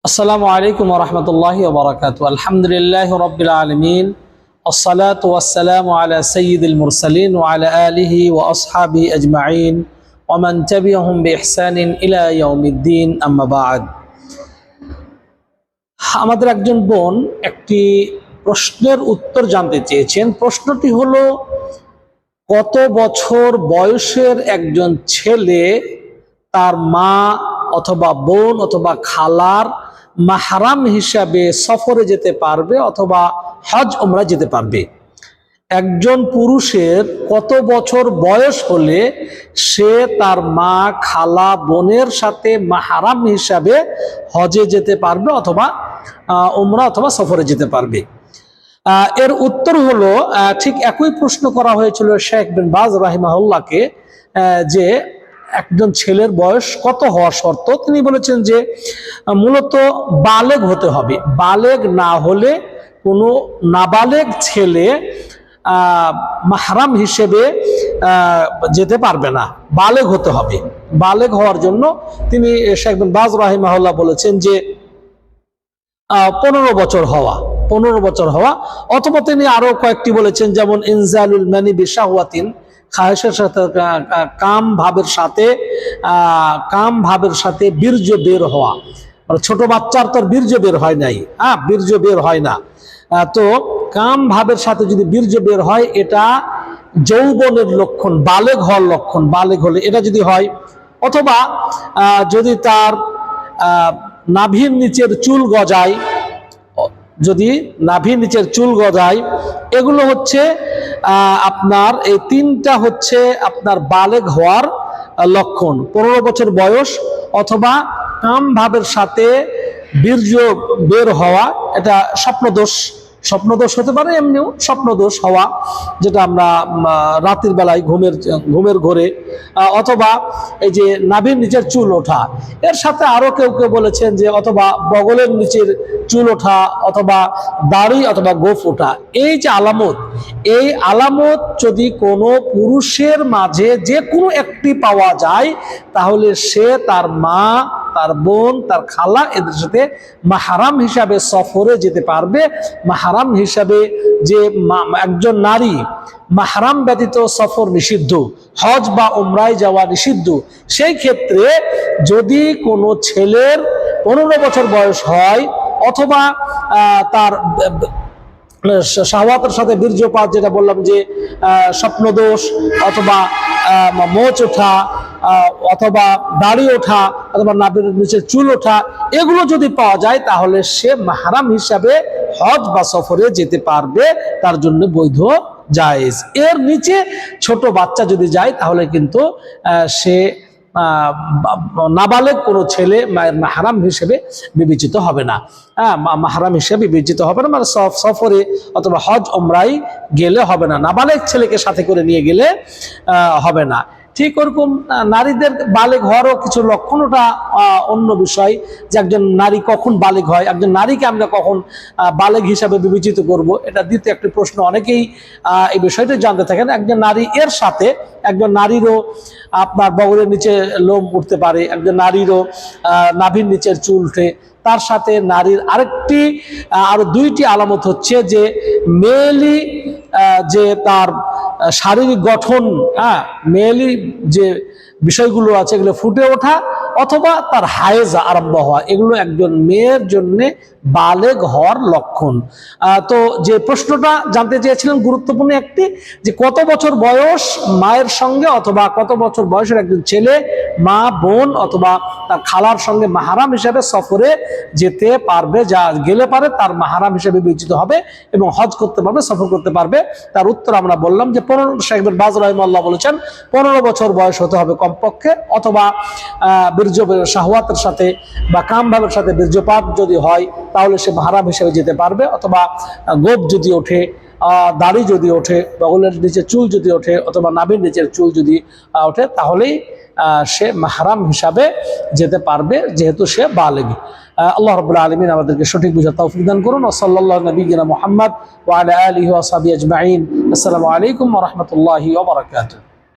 আসসালামু আলাইকুম ওয়া রাহমাতুল্লাহি ওয়া বারাকাতুহু। আলহামদুলিল্লাহি রাব্বিল আলামিন, আসসালাতু ওয়াসসালামু আলা সাইয়্যিদিল মুরসালিন ওয়া আলা আলিহি ওয়া আসহাবিহি আজমাইন ওয়া মান তাবি'আহুম বিইহসানিন ইলা ইয়াউমিদ্দিন, আম্মা বা'দ। আমাদের একজন বোন একটি প্রশ্নের উত্তর জানতে চেয়েছেন। প্রশ্নটি হলো, কত বছর বয়সের একজন ছেলে তার মা অথবা বোন অথবা খালার মাহরাম হিসাবে সফরে যেতে পারবে অথবা হজ উমরা যেতে পারবে? একজন পুরুষের কত বছর বয়স হলে সে তার মা খালা বোনের সাথে মাহরাম হিসাবে হজে যেতে পারবে অথবা উমরা অথবা সফরে যেতে পারবে? এর উত্তর হলো, ঠিক একই প্রশ্ন করা হয়েছিল শেখ বিন বাজ রাহিমাহুল্লাহকে, যে একজন ছেলের বয়স কত হওয়া শর্ত। তিনি বলেছেন যে মূলত বালেগ হতে হবে। বালেগ না হলে কোনো নাবালেগ ছেলে মাহরাম হিসেবে যেতে পারবে না, বালেগ হতে হবে। বালেগ হওয়ার জন্য তিনি শেখ বিন বাজ রাহিমাহুল্লাহ বলেছেন যে 15 বছর হওয়া, 15 বছর হওয়া, অথবা তিনি আরো কয়েকটি বলেছেন, যেমন ইনজালুল মানি বিশাহওয়াতিন, খায়েশের সাথে কাম ভাবের সাথে বীর্য বের হওয়া। ছোট বাচ্চার তো বীর্য বের হয় নাই, বীর্য বের হয় না, তো কাম ভাবের সাথে যদি বীর্য বের হয় এটা যৌবনের লক্ষণ, বালেগ হওয়ার লক্ষণ। বালেগ হলে এটা যদি হয়, অথবা যদি তার নাভির নিচের চুল গজায়, যদি নাভির নিচের চুল গজায়, এগুলো হচ্ছে আপনার এই তিনটা হচ্ছে আপনার বালেগ হওয়ার লক্ষণ। 15 বছর বয়স অথবা কাম ভাবের সাথে বীর্য বের হওয়া, এটা স্বপ্নদোষ হতে পারে, এমনিও স্বপ্নদোষ হওয়া, যেটা আমরা রাতের বেলায় ঘুমের ঘোরে, অথবা এই যে নাভির নিচের চুল ওঠা। এর সাথে আরো কেউ বলেছেন যে অথবা বগলের নিচের চুল ওঠা, অথবা দাড়ি অথবা গোফ ওঠা। এই যে আলামত, এই আলামত যদি কোনো পুরুষের মাঝে যে কোনো একটি পাওয়া যায়, তাহলে সে তার মা, তার বোন, তার খালা এদের সাথে মাহরাম হিসাবে সফরে যেতে পারবে। মাহরাম হিসাবে যে একজন নারী, মাহরাম ব্যতীত সফর নিষিদ্ধ, হজ বা উমরায় যাওয়া নিষিদ্ধ। সেই ক্ষেত্রে যদি কোনো ছেলের 15 বছর বয়স হয়, অথবা তার শাহওয়াতের সাথে বীর্যপাত, যেটা বললাম যে স্বপ্নদোষ, অথবা মোচ ওঠা, অথবা দাড়ি ওঠা, অথবা নাভির নিচে চুল ওঠা, এগুলো যদি পাওয়া যায়, তাহলে সে মাহরাম হিসাবে হজ বা সফরে যেতে পারবে, তার জন্য বৈধ, জায়েজ। এর নিচে ছোট বাচ্চা যদি যায়, তাহলে কিন্তু সে নাবালেগ কোনো ছেলে মায়ের মাহরাম হিসেবে বিবেচিত হবে না, মাহরাম হিসেবে বিবেচিত হবে না, মানে সফরে অথবা হজ উমরায় গেলে হবে না, নাবালেগ ছেলেকে সাথে করে নিয়ে গেলে হবে না। ঠিক ওরকম নারীদের বালেগ হওয়ারও কিছু লক্ষণ, ওটা অন্য বিষয়, যে একজন নারী কখন বালেগ হয়, একজন নারীকে আমরা কখন বালেগ হিসাবে বিবেচিত করব, এটা দ্বিতীয় একটি প্রশ্ন। অনেকেই এই বিষয়টি জানতে থাকেন। একজন নারী, এর সাথে একজন নারীরও আপনার বগলের নিচে লোম উঠতে পারে, একজন নারীরও নাভির নিচের চুল উঠে। তার সাথে নারীর আরো 2টি আলামত হচ্ছে যে মেয়েলি যে তার শারীরিক গঠন, মেয়েলি যে বিষয়গুলো আছে, এগুলো ফুটে ওঠা, অথবা তার হায়েজ আরম্ভ হওয়া, এগুলো একজন মেয়ের জন্য বালেগ হওয়ার লক্ষণ। তো যে প্রশ্নটা জানতে চেয়েছিলেন গুরুত্বপূর্ণ একটি, যে কত বছর বয়স মায়ের সঙ্গে অথবা কত বছর বয়সের একজন ছেলে মা, বোন অথবা তার খালার সঙ্গে মাহরাম হিসাবে সফরে যেতে পারবে, যা গেলে পারে তার মাহরাম হিসেবে বিবেচিত হবে এবং হজ করতে পারবে, সফর করতে পারবে। তার উত্তর আমরা বললাম যে 15, শেখ বিন বাজ রাহিমাহুল্লাহ বলেছেন 15 বছর বয়স হতে হবে কমপক্ষে, অথবা শাহওয়াতের সাথে বা কাম ভাবের সাথে বীর্যপাত যদি হয়, তাহলে সে মাহরাম হিসেবে যেতে পারবে, অথবা গোপ যদি ওঠে, দাড়ি যদি ওঠে, বগলের নিচে চুল যদি ওঠে, অথবা নাভির নিচের চুল যদি ওঠে, তাহলেই সে মাহরাম হিসাবে যেতে পারবে, যেহেতু সে বালেগ। আল্লাহ রাব্বুল আলামিন আমাদেরকে সঠিক বুঝার তৌফিক দান করুন। সাল্লাল্লাহু নবিয়িনা মুহাম্মদ ওয়া আলা আলিহি ওয়া সাহবিহি আজমাইন। আসসালামু আলাইকুম ওয়া রাহমাতুল্লাহি ওয়া বারাকাতুহু।